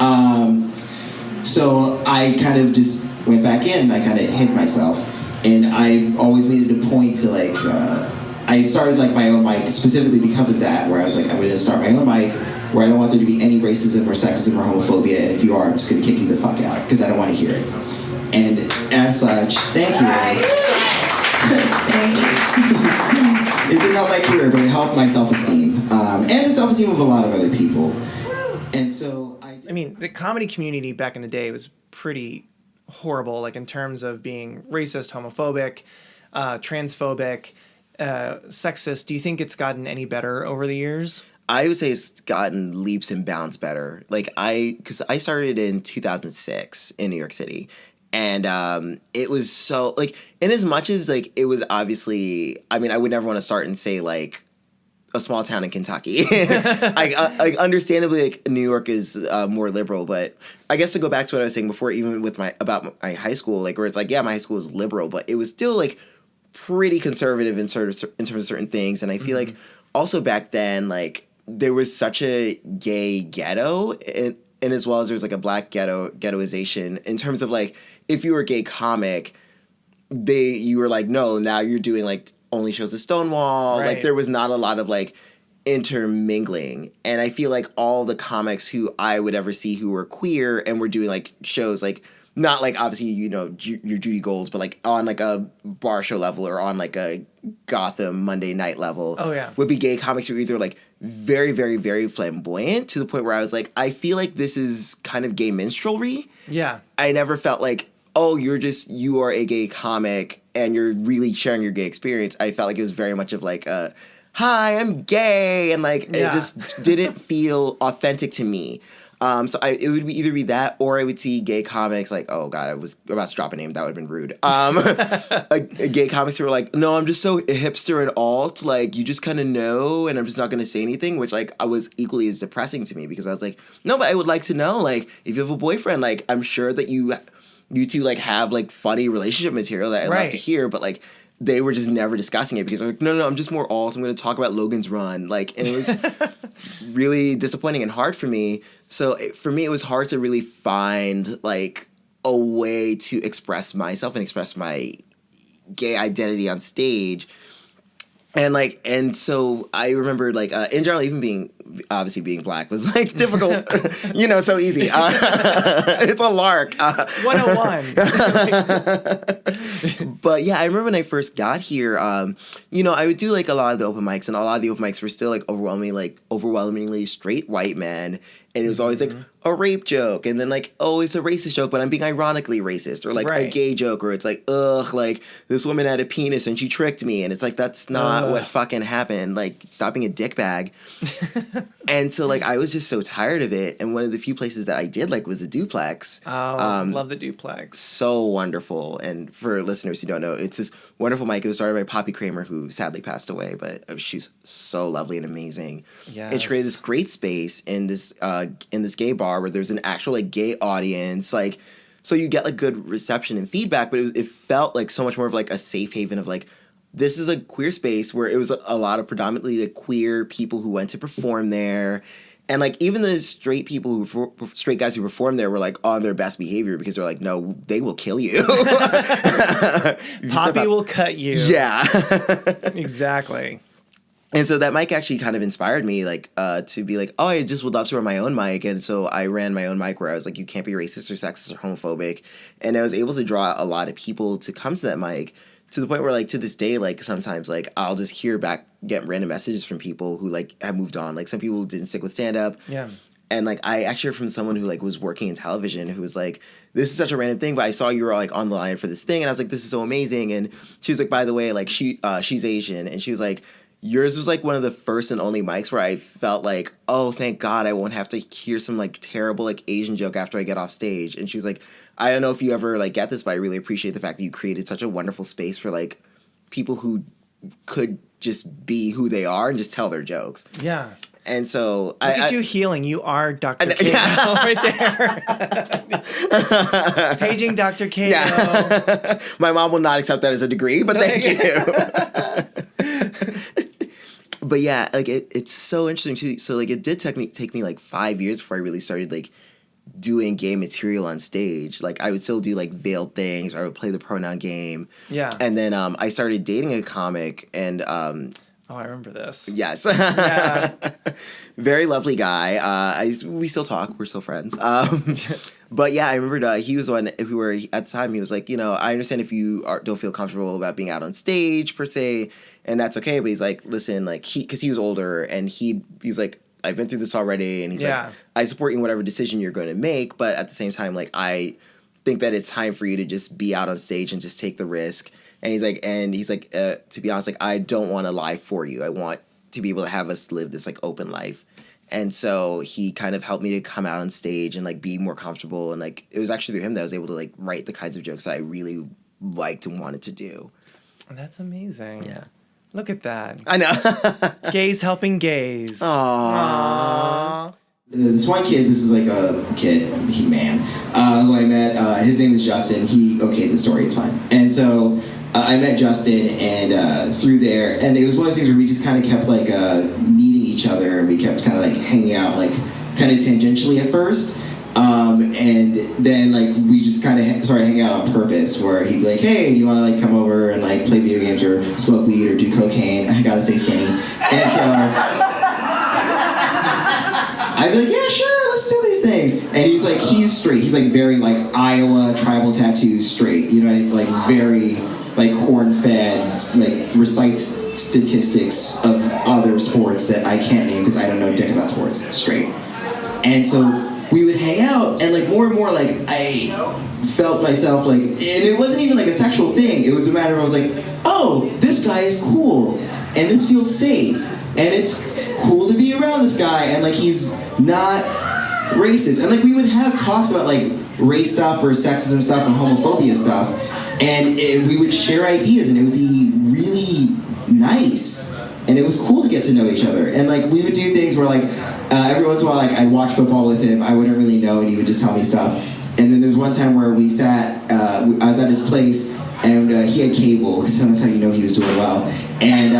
So I kind of just went back in and I kind of hid myself. And I always made it a point to, like, I started, like, my own mic specifically because of that, where I was like, I'm going to start my own mic where I don't want there to be any racism or sexism or homophobia, and if you are, I'm just going to kick you the fuck out because I don't want to hear it. And as such, thank you. Thanks. It didn't help my career, but it helped my self-esteem. And the self-esteem of a lot of other people. And so I mean, the comedy community back in the day was pretty horrible, like in terms of being racist, homophobic, transphobic, sexist. Do you think it's gotten any better over the years? I would say it's gotten leaps and bounds better. Like, because I started in 2006 in New York City. And it was so, like, in as much as, like, it was obviously, I mean, I would never want to start and say, like, a small town in Kentucky. Like, understandably, like, New York is more liberal, but I guess to go back to what I was saying before, even with about my high school, like, where it's like, yeah, my high school is liberal, but it was still, like, pretty conservative in terms of certain things. And I feel like also back then, like, there was such a gay ghetto, and as well as there's, like, a black ghettoization in terms of, like, if you were a gay comic, you were like, no, now you're doing, like, only shows at Stonewall. Right. Like, there was not a lot of, like, intermingling. And I feel like all the comics who I would ever see who were queer and were doing, like, shows, like, not, like, obviously, you know, your Judy Golds, but, like, on, like, a bar show level or on, like, a Gotham Monday night level. Oh, yeah. Would be gay comics who were either, like, very, very, very flamboyant to the point where I was like, I feel like this is kind of gay minstrelry. Yeah. I never felt like, oh, you are a gay comic and you're really sharing your gay experience. I felt like it was very much of like hi, I'm gay, and like it just didn't feel authentic to me. So it would either be that, or I would see gay comics like, oh god, I was about to drop a name, that would have been rude. Gay comics who were like, no, I'm just so hipster and alt, like you just kind of know, and I'm just not going to say anything, which like I was equally as depressing to me because I was like, no, but I would like to know, like if you have a boyfriend, like I'm sure that you two like have like funny relationship material that I'd love to hear, but like they were just never discussing it because they're like, no, I'm just more alt. I'm going to talk about Logan's Run. Like, and it was really disappointing and hard for me. So for me, it was hard to really find like a way to express myself and express my gay identity on stage. And so I remember like, in general, even being black was like difficult, so easy. It's a lark. 101. But yeah, I remember when I first got here, I would do like a lot of the open mics, and a lot of the open mics were still like overwhelmingly straight white men. And it was always like a rape joke, and then like, oh, it's a racist joke, but I'm being ironically racist, or like a gay joke, or it's like, ugh, like this woman had a penis and she tricked me, and it's like that's not what fucking happened. Like, stop being a dickbag. And so like I was just so tired of it. And one of the few places that I did like was the Duplex. Oh, love the Duplex. So wonderful. And for listeners who don't know, it's this wonderful mic. It was started by Poppy Kramer, who sadly passed away, but she's so lovely and amazing. Yes. And she created this great space in this gay bar where there's an actual like gay audience, like, so you get like good reception and feedback, but it felt like so much more of like a safe haven of like, this is a queer space where it was a lot of predominantly like queer people who went to perform there. And like even the straight guys who performed there were like on their best behavior because they're like, no, they will kill you. Poppy will cut you. Yeah. Exactly. And so that mic actually kind of inspired me, like, to be like, oh, I just would love to run my own mic. And so I ran my own mic where I was like, you can't be racist or sexist or homophobic. And I was able to draw a lot of people to come to that mic, to the point where, like, to this day, like, sometimes, like, I'll just get random messages from people who, like, have moved on. Like, some people didn't stick with stand-up. Yeah. And, like, I actually heard from someone who, like, was working in television who was like, this is such a random thing, but I saw you were, like, on the line for this thing. And I was like, this is so amazing. And she was like, by the way, like, she's Asian. And she was like, yours was, like, one of the first and only mics where I felt like, oh, thank God I won't have to hear some, like, terrible, like, Asian joke after I get off stage. And she was like, I don't know if you ever, like, get this, but I really appreciate the fact that you created such a wonderful space for, like, people who could just be who they are and just tell their jokes. Yeah. And so Look at you healing. You are Dr. Cato right there. Paging Dr. Cato. Yeah. My mom will not accept that as a degree, but thank you. But yeah, like it's so interesting too. So like it did take me like 5 years before I really started like doing gay material on stage. Like I would still do like veiled things, or I would play the pronoun game. Yeah. And then I started dating a comic, and oh, I remember this. yes. Yeah. Very lovely guy. We still talk. We're still friends. But yeah, I remembered he was one who were, at the time, he was like, you know, I understand if you don't feel comfortable about being out on stage per se, and that's okay. But he's like, listen, like because he was older, and he was like, I've been through this already, and he's like, I support you in whatever decision you're going to make, but at the same time, like I think that it's time for you to just be out on stage and just take the risk. And he's like, to be honest, like I don't want to lie for you. I want to be able to have us live this like open life. And so he kind of helped me to come out on stage and like be more comfortable. And like it was actually through him that I was able to like write the kinds of jokes that I really liked and wanted to do. That's amazing. Yeah. Look at that. I know. Gays helping gays. Aww. This one kid, this is like a kid, man, who I met, his name is Justin. The story, it's fine. And so I met Justin, and through there, and it was one of those things where we just kind of kept like meeting each other, and we kept kind of like hanging out like kind of tangentially at first. And then like we just kind of started hanging out on purpose, where he'd be like, hey, do you want to like come over and like play video games or smoke weed or do cocaine? I gotta stay skinny. And so I'd be like, yeah, sure, let's do these things. And he's straight. He's like very like Iowa tribal tattoo straight. You know what I mean? Like very like corn-fed, like recites statistics of other sports that I can't name because I don't know dick about sports. Straight. And so we would hang out, and like more and more, like I felt myself like, and it wasn't even like a sexual thing. It was a matter of I was like, oh, this guy is cool, and this feels safe, and it's cool to be around this guy, and like he's not racist. And like we would have talks about like race stuff or sexism stuff and homophobia stuff, and we would share ideas, and it would be really nice. And it was cool to get to know each other. And like we would do things where like every once in a while, like I'd watch football with him. I wouldn't really know, and he would just tell me stuff. And then there's one time where we sat. I was at his place, and he had cable, so that's how you know he was doing well. And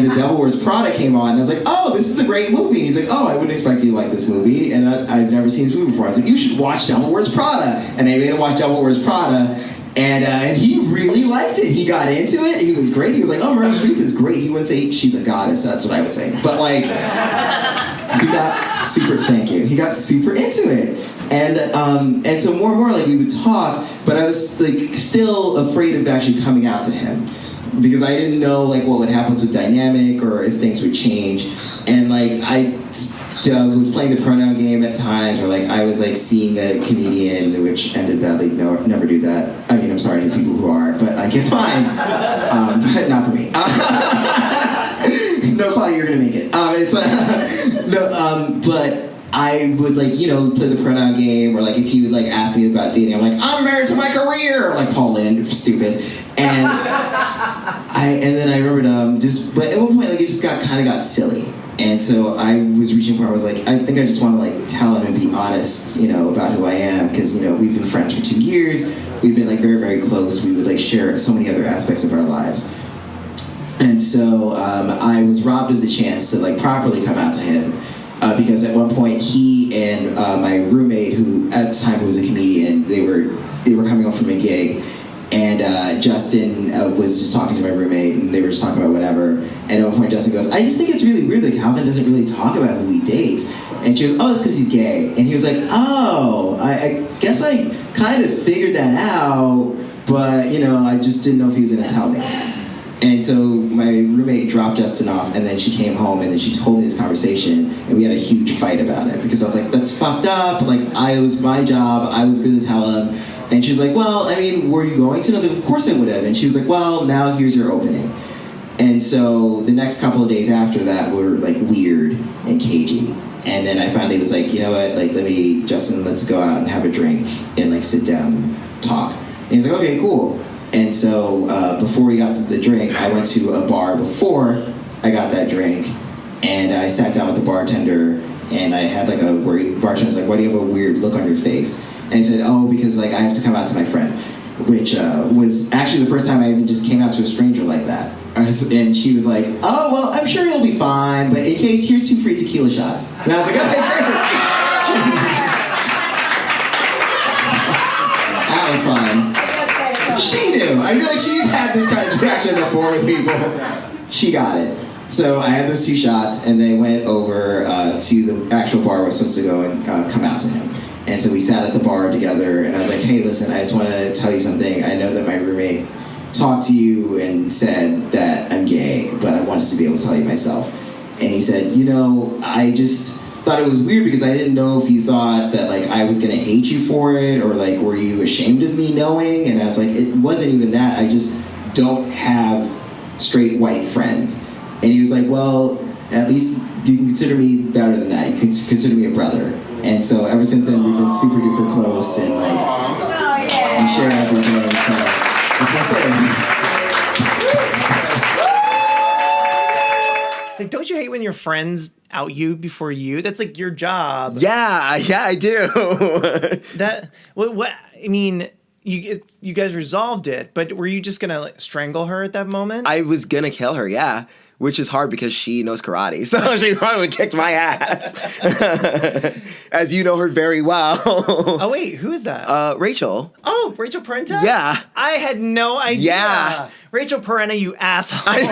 the Devil Wears Prada came on, and I was like, oh, this is a great movie. And he's like, oh, I wouldn't expect you to like this movie, and I've never seen this movie before. I was like, you should watch Devil Wears Prada. And they made him watch Devil Wears Prada. And he really liked it. He got into it. He was great. He was like, oh, Meryl Streep is great. He wouldn't say she's a goddess. That's what I would say. But like, he got super into it. And so more and more, like we would talk, but I was like still afraid of actually coming out to him because I didn't know like what would happen with the dynamic or if things would change. And like I was playing the pronoun game at times, or like I was like seeing a comedian, which ended badly. No, never do that. I mean, I'm sorry to people who are, but like it's fine. Not for me. No, Claudia, you're gonna make it. But I would like play the pronoun game, or like if he would like ask me about dating, I'm like, I'm married to my career, like Paul Lynde, stupid. And then I remembered but at one point like it just kind of got silly. And so I was reaching a point where I was like, I think I just want to like tell him and be honest, about who I am, because we've been friends for 2 years. We've been like very, very close. We would like share so many other aspects of our lives. And so I was robbed of the chance to like properly come out to him because at one point he and my roommate, who at the time was a comedian, they were coming home from a gig. And Justin was just talking to my roommate, and they were just talking about whatever. And at one point, Justin goes, I just think it's really weird that Calvin doesn't really talk about who he dates. And she goes, oh, it's because he's gay. And he was like, oh, I guess I kind of figured that out, but, I just didn't know if he was going to tell me. And so my roommate dropped Justin off, and then she came home, and then she told me this conversation, and we had a huge fight about it, because I was like, that's fucked up. Like, it was my job. I was going to tell him. And she was like, well, I mean, were you going to? And I was like, of course I would have. And she was like, well, now here's your opening. And so the next couple of days after that were like weird and cagey. And then I finally was like, you know what, like Justin, let's go out and have a drink and like sit down and talk. And he was like, okay, cool. And so before we got to the drink, I went to a bar before I got that drink, and I sat down with the bartender, and I had like the bartender was like, "Why do you have a weird look on your face?" And he said, "Oh, because like I have to come out to my friend," which was actually the first time I even just came out to a stranger like that. And she was like, "Oh, well, I'm sure you'll be fine, but in case, here's 2 free tequila shots." And I was like, "Okay, great." That was fine. She knew. I feel like she's had this kind of interaction before with people. She got it. So I had those 2 shots, and they went over to the actual bar where I was supposed to go and come out to him. And so we sat at the bar together, and I was like, "Hey, listen, I just want to tell you something. I know that my roommate talked to you and said that I'm gay, but I wanted to be able to tell you myself." And he said, "You know, I just thought it was weird because I didn't know if you thought that like I was gonna hate you for it, or like were you ashamed of me knowing?" And I was like, "It wasn't even that. I just don't have straight white friends." And he was like, "Well, at least you can consider me better than that. You can consider me a brother." And so ever since then we've been super duper close, and like we share everything. So that's my story. It's like, don't you hate when your friends out you before you? That's like your job. Yeah, I do. That what I mean, you guys resolved it, but were you just gonna like strangle her at that moment? I was gonna kill her, yeah. Which is hard because she knows karate, so she probably would have kicked my ass. As you know her very well. Oh wait, who is that? Rachel. Oh, Rachel Parenta? Yeah. I had no idea. Yeah. Rachel Parenta, you asshole. I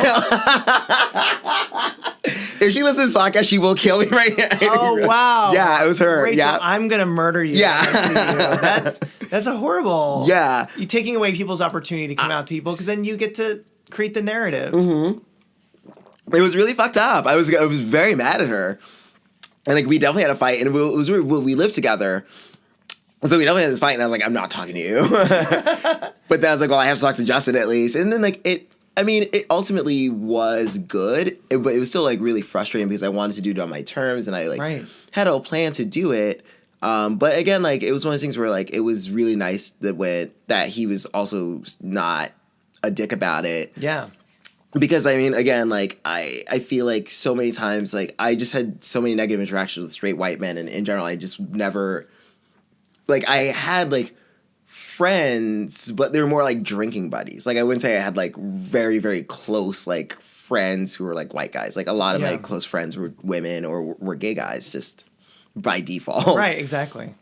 know. If she listens to this podcast, she will kill me right now. Oh wow. Yeah, it was her. Rachel, yeah. I'm gonna murder you. Yeah. That's a horrible. Yeah. You taking away people's opportunity to come out to people because then you get to create the narrative. Mm-hmm. It was really fucked up. I was very mad at her, and like we definitely had a fight, and it was weird. We lived together, so we definitely had this fight. And I was like, "I'm not talking to you," but then I was like, "Well, I have to talk to Justin at least." And then like it ultimately was good, but it was still like really frustrating because I wanted to do it on my terms, and I like had a plan to do it. But again, like it was one of those things where like it was really nice that he was also not a dick about it. Yeah. Because, I mean, again, like, I feel like so many times, like, I just had so many negative interactions with straight white men, and in general, I just never, like, I had, like, friends, but they were more, like, drinking buddies. Like, I wouldn't say I had, like, very, very close, like, friends who were, like, white guys. Like, a lot of my close friends were women or were gay guys, just by default. Right, exactly.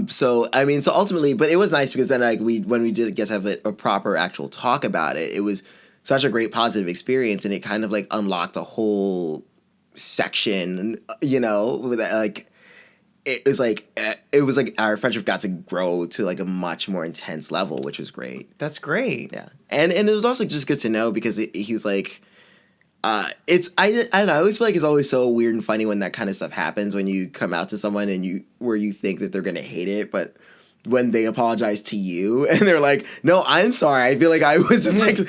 So ultimately, but it was nice because then, like, when we did get to have a proper actual talk about it, it was such a great positive experience, and it kind of like unlocked a whole section, you know, with like it was like our friendship got to grow to like a much more intense level, which was great. That's great. Yeah, and it was also just good to know because he was like, I don't know, I always feel like it's always so weird and funny when that kind of stuff happens when you come out to someone and you think that they're gonna hate it, but when they apologize to you and they're like, "No, I'm sorry. I feel like I was just like."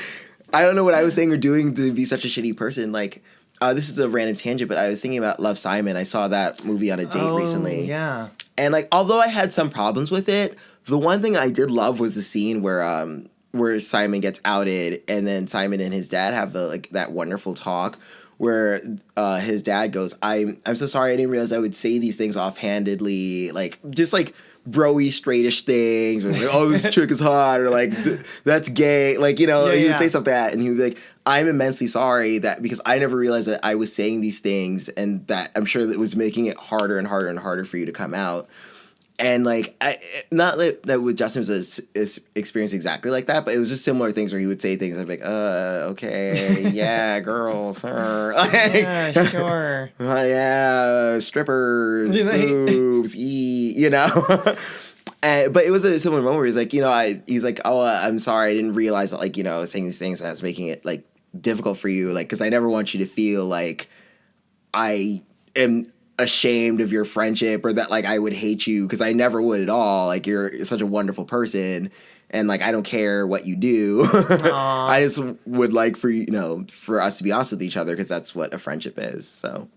I don't know what I was saying or doing to be such a shitty person. Like, this is a random tangent, but I was thinking about Love, Simon. I saw that movie on a date recently. Yeah. And, like, although I had some problems with it, the one thing I did love was the scene where Simon gets outed and then Simon and his dad have that wonderful talk where his dad goes, I'm so sorry, I didn't realize I would say these things offhandedly. Like, just, like, bro-y, straightish things, or like, "Oh, this chick is hot," or like, "That's gay," like, you know, he would say something like that, and he would be like, "I'm immensely sorry that because I never realized that I was saying these things, and that I'm sure that it was making it harder and harder and harder for you to come out." And like, not that with Justin was a experience exactly like that, but it was just similar things where he would say things. I'd be like, okay, yeah, girls, like, yeah, sure, yeah, strippers, boobs, you know. But it was a similar moment where he's like, you know, he's like, "Oh, I'm sorry, I didn't realize that, like, you know, I was saying these things and I was making it like difficult for you, like, because I never want you to feel like I am ashamed of your friendship or that like I would hate you, because I never would at all. Like, you're such a wonderful person, and like I don't care what you do. I just would like for you know for us to be honest with each other, because that's what a friendship is." So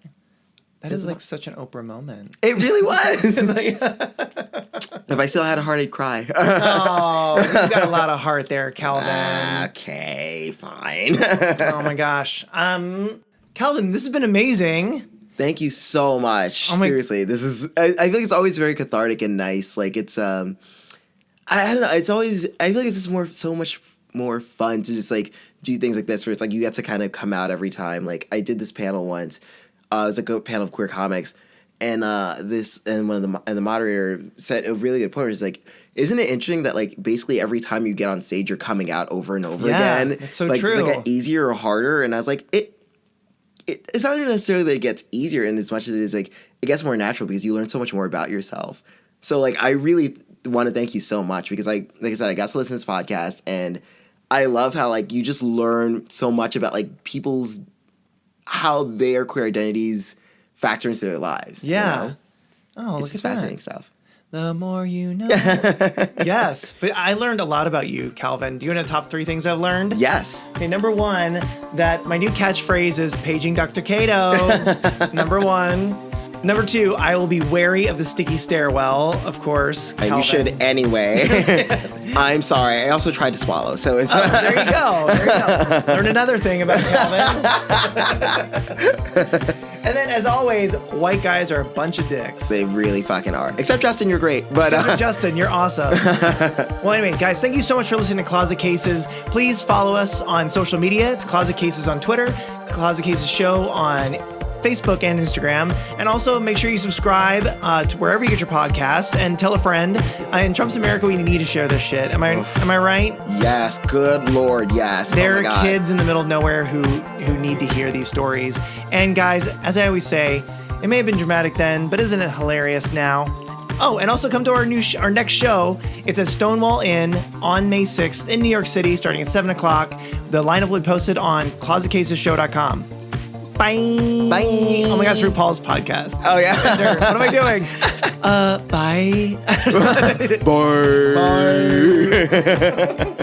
That is like such an Oprah moment. It really was. It's like, If I still had a heart, I'd cry. oh, you got a lot of heart there, Calvin. Okay, fine. Oh my gosh. Calvin, this has been amazing. Thank you so much. Seriously, this is. I feel like it's always very cathartic and nice. Like it's. I don't know. It's always. I feel like it's just so much more fun to just like do things like this, where it's like you get to kind of come out every time. Like I did this panel once. It was like a panel of queer comics, and the moderator said a really good point. It's like, isn't it interesting that like basically every time you get on stage, you're coming out over and over again? It's so like, true. Does it get easier or harder? And I was like, it's not necessarily that it gets easier in as much as it is like it gets more natural because you learn so much more about yourself. So like I really want to thank you so much because like I said, I got to listen to this podcast and I love how like you just learn so much about like people's how their queer identities factor into their lives. Yeah. You know? Oh, look it's at fascinating that. stuff. The more you know. Yes. But I learned a lot about you, Calvin. Do you want to top 3 things I've learned? Yes. Okay, number 1, that my new catchphrase is paging Dr. Cato. Number 1. Number 2, I will be wary of the sticky stairwell, of course. And Calvin. you should anyway. I'm sorry. I also tried to swallow, so it's... There you go. Learn another thing about Calvin. And then, as always, white guys are a bunch of dicks. They really fucking are. Except Justin, you're great. But Justin, you're awesome. Well, anyway, guys, thank you so much for listening to Closet Cases. Please follow us on social media. It's Closet Cases on Twitter, Closet Cases Show on Facebook and Instagram. And also make sure you subscribe to wherever you get your podcasts and tell a friend. In Trump's America, we need to share this shit. Am I right? Yes. Good Lord. Yes. There are kids in the middle of nowhere who need to hear these stories. And guys, as I always say, it may have been dramatic then, but isn't it hilarious now? Oh, and also come to our next show. It's at Stonewall Inn on May 6th in New York City, starting at 7 o'clock. The lineup will be posted on closetcasesshow.com. Bye. Bye. Oh my gosh, RuPaul's podcast. Oh, yeah. What am I doing? Bye. Bye. Bye.